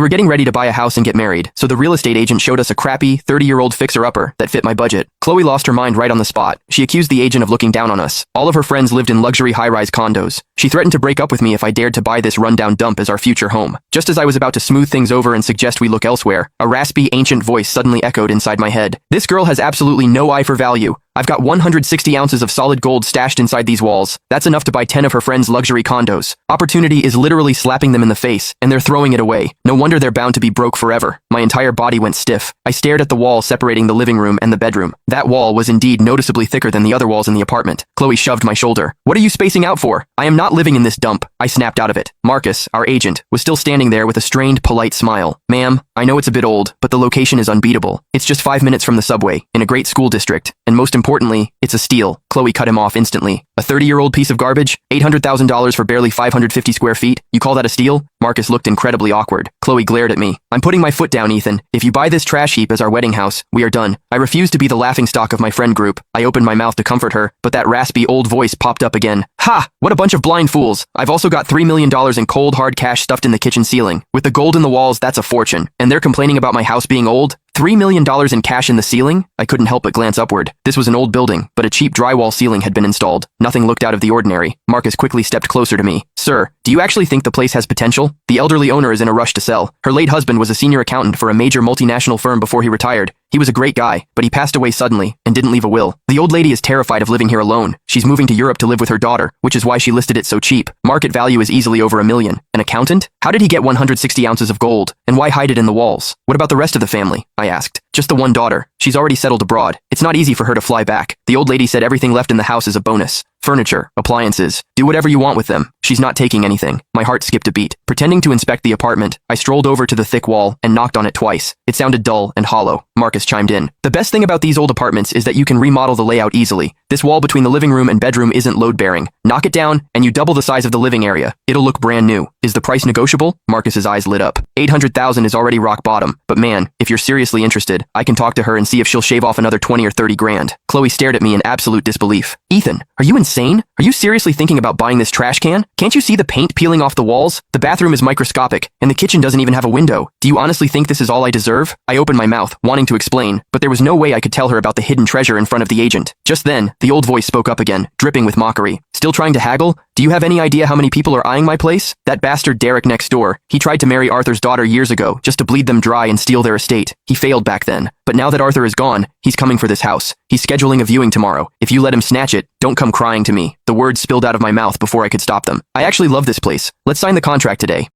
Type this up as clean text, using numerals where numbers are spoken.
We were getting ready to buy a house and get married, so the real estate agent showed us a crappy, 30-year-old fixer-upper that fit my budget. Chloe lost her mind right on the spot. She accused the agent of looking down on us. All of her friends lived in luxury high-rise condos. She threatened to break up with me if I dared to buy this rundown dump as our future home. Just as I was about to smooth things over and suggest we look elsewhere, a raspy, ancient voice suddenly echoed inside my head. This girl has absolutely no eye for value. I've got 160 ounces of solid gold stashed inside these walls. That's enough to buy 10 of her friends' luxury condos. Opportunity is literally slapping them in the face, and they're throwing it away. No wonder they're bound to be broke forever. My entire body went stiff. I stared at the wall separating the living room and the bedroom. That wall was indeed noticeably thicker than the other walls in the apartment. Chloe shoved my shoulder. "What are you spacing out for? I am not living in this dump." I snapped out of it. Marcus, our agent, was still standing there with a strained, polite smile. "Ma'am, I know it's a bit old, but the location is unbeatable. It's just 5 minutes from the subway, in a great school district, and most importantly, it's a steal." Chloe cut him off instantly. "A 30-year-old piece of garbage? $800,000 for barely 550 square feet? You call that a steal?" Marcus looked incredibly awkward. Chloe glared at me. "I'm putting my foot down, Ethan. If you buy this trash heap as our wedding house, we are done." I refused to be the laughingstock of my friend group. I opened my mouth to comfort her, but that raspy old voice popped up again. "Ha! What a bunch of blind fools. I've also got $3 million in cold hard cash stuffed in the kitchen ceiling. With the gold in the walls, that's a fortune. And they're complaining about my house being old? $3 million in cash in the ceiling?" I couldn't help but glance upward. This was an old building, but a cheap drywall ceiling had been installed. Nothing looked out of the ordinary. Marcus quickly stepped closer to me. "Sir, do you actually think the place has potential? The elderly owner is in a rush to sell. Her late husband was a senior accountant for a major multinational firm before he retired. He was a great guy, but he passed away suddenly and didn't leave a will. The old lady is terrified of living here alone. She's moving to Europe to live with her daughter, which is why she listed it so cheap. Market value is easily over $1 million. An accountant? How did he get 160 ounces of gold? And why hide it in the walls? What about the rest of the family?" I asked. "Just the one daughter. She's already settled abroad. It's not easy for her to fly back. The old lady said everything left in the house is a bonus. Furniture, appliances, do whatever you want with them. She's not taking anything." My heart skipped a beat. Pretending to inspect the apartment, I strolled over to the thick wall and knocked on it twice. It sounded dull and hollow. Marcus chimed in. "The best thing about these old apartments is that you can remodel the layout easily. This wall between the living room and bedroom isn't load-bearing. Knock it down, and you double the size of the living area. It'll look brand new. Is the price negotiable?" Marcus's eyes lit up. "$800,000 is already rock bottom, but man, if you're seriously interested, I can talk to her and see if she'll shave off another 20 or 30 grand. Chloe stared at me in absolute disbelief. "Ethan, are you insane? Are you seriously thinking about buying this trash can? Can't you see the paint peeling off the walls? The bathroom is microscopic, and the kitchen doesn't even have a window. Do you honestly think this is all I deserve?" I opened my mouth, wanting to explain, but there was no way I could tell her about the hidden treasure in front of the agent. Just then, the old voice spoke up again, dripping with mockery. "Still trying to haggle? Do you have any idea how many people are eyeing my place? That bastard Derek next door. He tried to marry Arthur's daughter years ago, just to bleed them dry and steal their estate. He failed back then. But now that Arthur is gone, he's coming for this house. He's scheduling a viewing tomorrow. If you let him snatch it, don't come crying to me." The words spilled out of my mouth before I could stop them. "I actually love this place. Let's sign the contract today."